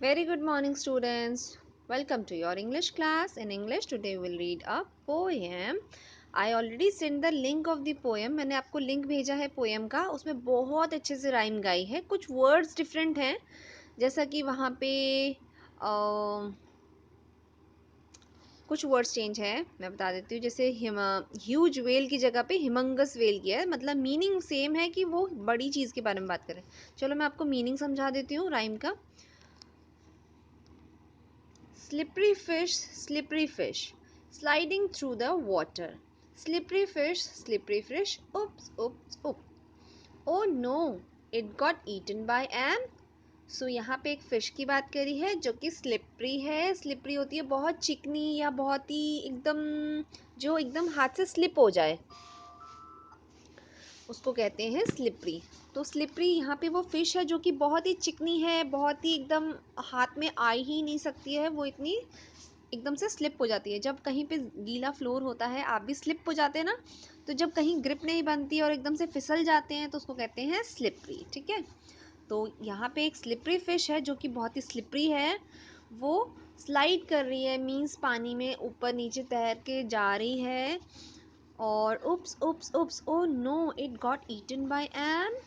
Very good morning, students. Welcome to your English class. In English, today we'll read a poem. I already sent the link of the poem. मैंने आपको link भेजा है poem का. उसमें बहुत अच्छे से राइम गाई है. कुछ वर्ड्स डिफरेंट हैं, जैसा कि वहाँ पे कुछ वर्ड्स चेंज है. मैं बता देती हूँ. जैसे ह्यूज वेल की जगह पे हिमंगस वेल किया है. मतलब मीनिंग सेम है कि वो बड़ी चीज़ के बारे में बात करें. चलो मैं आपको मीनिंग समझा देती हूँ राइम का. slippery fish, sliding through the water. Slippery fish, oops. Oh no, it got eaten by an. सो यहाँ पे एक फ़िश की बात करी है जो कि स्लिपरी है. स्लिपरी होती है बहुत चिकनी या बहुत ही एकदम, जो एकदम हाथ से स्लिप हो जाए, उसको कहते हैं स्लिपरी. तो स्लिपरी यहाँ पे वो फ़िश है जो कि बहुत ही चिकनी है, बहुत ही एकदम हाथ में आ ही नहीं सकती है. वो इतनी एकदम से स्लिप हो जाती है. जब कहीं पे गीला फ्लोर होता है, आप भी स्लिप हो जाते हैं ना, तो जब कहीं ग्रिप नहीं बनती और एकदम से फिसल जाते हैं तो उसको कहते हैं स्लिपरी. ठीक है. तो यहाँ पे एक स्लिपरी फिश है जो कि बहुत ही स्लिपरी है. वो स्लाइड कर रही है, मीन्स पानी में ऊपर नीचे तैर के जा रही है. और oops oh no, it got eaten by an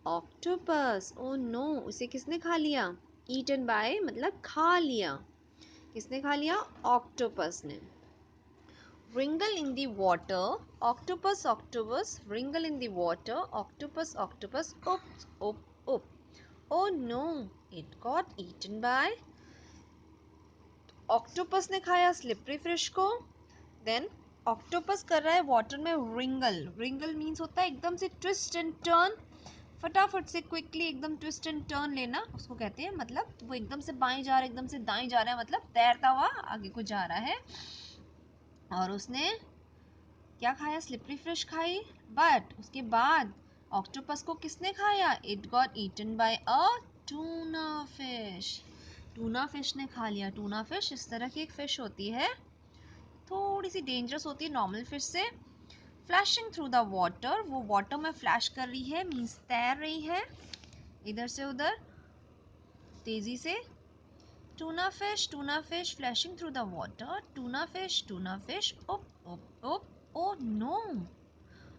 octopus. Oh no, उसे किसने खा लिया? ईटन बाय मतलब खा लिया. किसने खा लिया? ऑक्टोपस ने. wrinkle in the water, octopus wrinkle in the water, octopus oops. Oh no, it got eaten by. Octopus ने खाया स्लिपरी फिश को. देन ऑक्टोपस कर रहा है वाटर में रिंगल मीन्स होता है एकदम से ट्विस्ट एंड टर्न. फटाफट से क्विकली एकदम ट्विस्ट एंड टर्न लेना, उसको कहते हैं. मतलब वो एकदम से बाएं जा रहा है, एकदम से दाएं जा रहा है, मतलब तैरता हुआ आगे को जा रहा है. और उसने क्या खाया? स्लिपरी फिश खाई. बट उसके बाद ऑक्टोपस को किसने खाया? It got eaten by a tuna fish. Tuna fish ने खा लिया. टूना फिश इस तरह की एक फिश होती है, थोड़ी सी डेंजरस होती है नॉर्मल फिश से. फ्लैशिंग थ्रू द वाटर, वो वाटर में फ्लैश कर रही है, मीन्स तैर रही है इधर से उधर तेजी से. Tuna fish flashing through the water. Tuna fish oops oh no.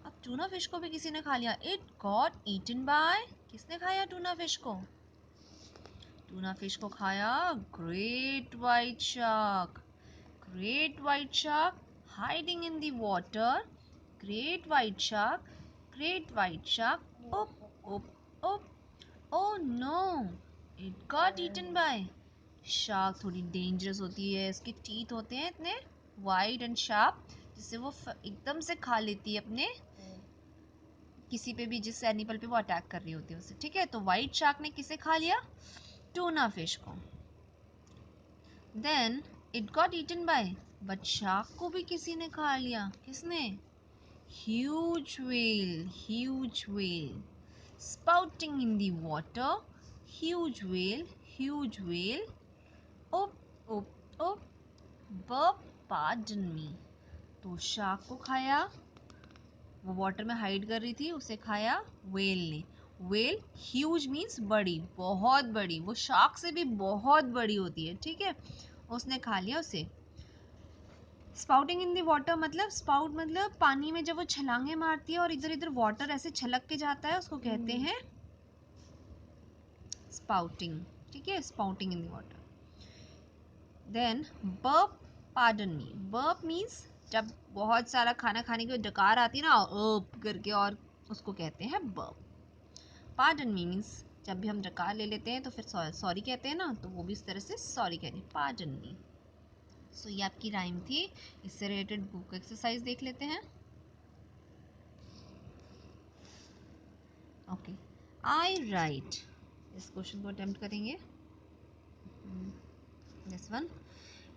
अब टूना फिश को भी किसी ने खा लिया. It got eaten by. किसने खाया टूना फिश को? टूना फिश को खाया great white shark. Great white shark hiding in the water. Great white shark oops. Oh no, it got eaten by. Shark थोड़ी डेंजरस होती है. इसके टीथ होते हैं इतने वाइड एंड शार्प, जिससे वो एकदम से खा लेती है अपने किसी पे भी, जिस एनिमल पे वो अटैक कर रही होती है उसे. ठीक है. तो वाइट शार्क ने किसे खा लिया? टूना फिश को. Then it got eaten by. But shark को भी किसी ने खा लिया. किसने? Huge whale spouting in the water. Huge whale. Oh, burp, pardon me. तो शार्क को खाया, वो वाटर में हाइड कर रही थी, उसे खाया वेल ने. वेल ह्यूज मीन्स बड़ी, बहुत बड़ी. वो शार्क से भी बहुत बड़ी होती है. ठीक है. उसने खा लिया उसे. स्पाउटिंग इन दी वाटर मतलब, स्पाउट मतलब पानी में जब वो छलांगे मारती है और इधर इधर वाटर ऐसे छलक के जाता है, उसको कहते हैं स्पाउटिंग. ठीक है. Spouting in the water. Then burp, pardon me. Burp means जब बहुत सारा खाना खाने की डकार आती है ना, करके, और उसको कहते हैं बर्प. पार्डन मी मीन्स जब भी हम डकार ले लेते हैं तो फिर सॉरी कहते हैं ना, तो वो भी इस तरह से सॉरी कह रही है, पार्डन मी. सो ये आपकी राइम थी. इससे रिलेटेड बुक एक्सरसाइज देख लेते हैं. ओके. आई राइट, इस क्वेश्चन को अटेम्प्ट करेंगे. This one.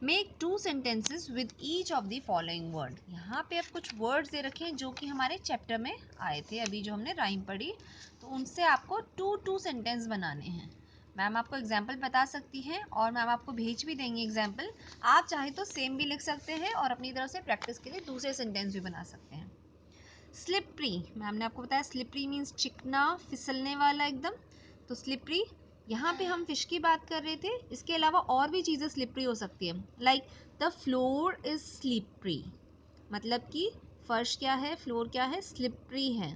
Make 2 sentences with each of the following word. यहाँ पे अब कुछ वर्ड्स दे रखे हैं जो कि हमारे चैप्टर में आए थे अभी, जो हमने राइम पढ़ी. तो उनसे आपको 2 सेंटेंस बनाने हैं. मैम आपको एग्जाम्पल बता सकती हैं और मैम आपको भेज भी देंगे एग्जाम्पल. आप चाहे तो सेम भी लिख सकते हैं और अपनी तरफ से प्रैक्टिस के लिए दूसरे सेंटेंस भी बना सकते हैं. स्लिपरी, मैम ने आपको बताया स्लिपरी मीन्स चिकना, फिसलने वाला एकदम. तो स्लिपरी यहाँ पे हम फिश की बात कर रहे थे, इसके अलावा और भी चीज़ें स्लिपरी हो सकती है। Like the floor is slippery, मतलब कि फर्श क्या है, फ्लोर क्या है, स्लिपरी है।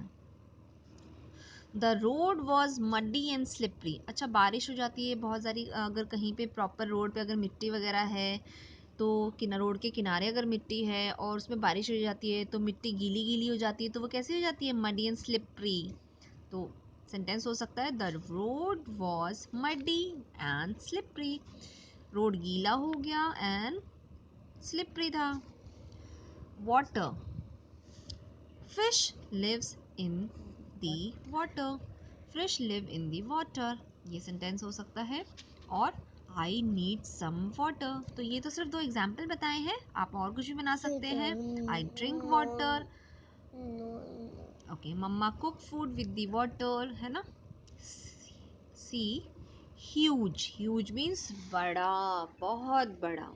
The road was muddy and slippery, अच्छा बारिश हो जाती है बहुत सारी, अगर कहीं पे प्रॉपर रोड पे अगर मिट्टी वगैरह है तो रोड के किनारे अगर मिट्टी है और उसमें बारिश हो जाती है तो मिट्टी गीली गीली हो जाती है, तो वो कैसी हो जाती है, मडी एंड स्लिपरी। तो सेंटेंस हो सकता है the road was muddy and slippery, road गीला हो गया एंड स्लिपरी था। Water, fish lives in the water, fish live in the water, ये सेंटेंस हो सकता है। और आई नीड सम वाटर, तो ये तो सिर्फ दो एग्जाम्पल बताए हैं, आप और कुछ भी बना सकते हैं। I drink water, okay, mamma cook food with the water, है ना। सी ह्यूज, ह्यूज मीन्स बड़ा, बहुत बड़ा।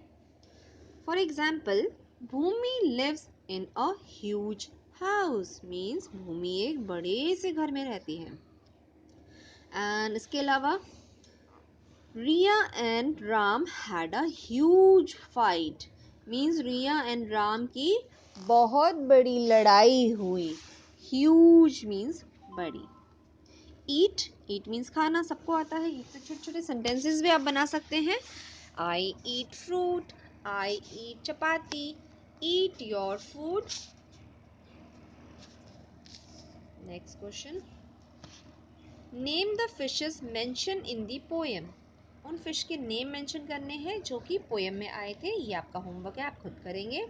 For example, Bhumi lives in a huge house, means Bhumi एक बड़े से घर में रहती है। एंड इसके अलावा Riya and Ram had a huge fight, means Riya and Ram की बहुत बड़ी लड़ाई हुई। ह्यूज मीन्स बड़ी। ईट, ईट मीन्स खाना, सबको आता है। ईट से छोटे छोटे सेंटेंसेस भी आप बना सकते हैं। I eat fruit, I eat chapati, eat your food. Next question, name the fishes mention in the poem, उन फिश के नेम मेंशन करने हैं जो कि पोएम में आए थे। ये आपका होमवर्क है, आप खुद करेंगे।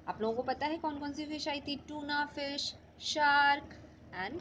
आप लोगों को पता है कौन कौन सी फिश आई थी, टूना फिश, शार्क एंड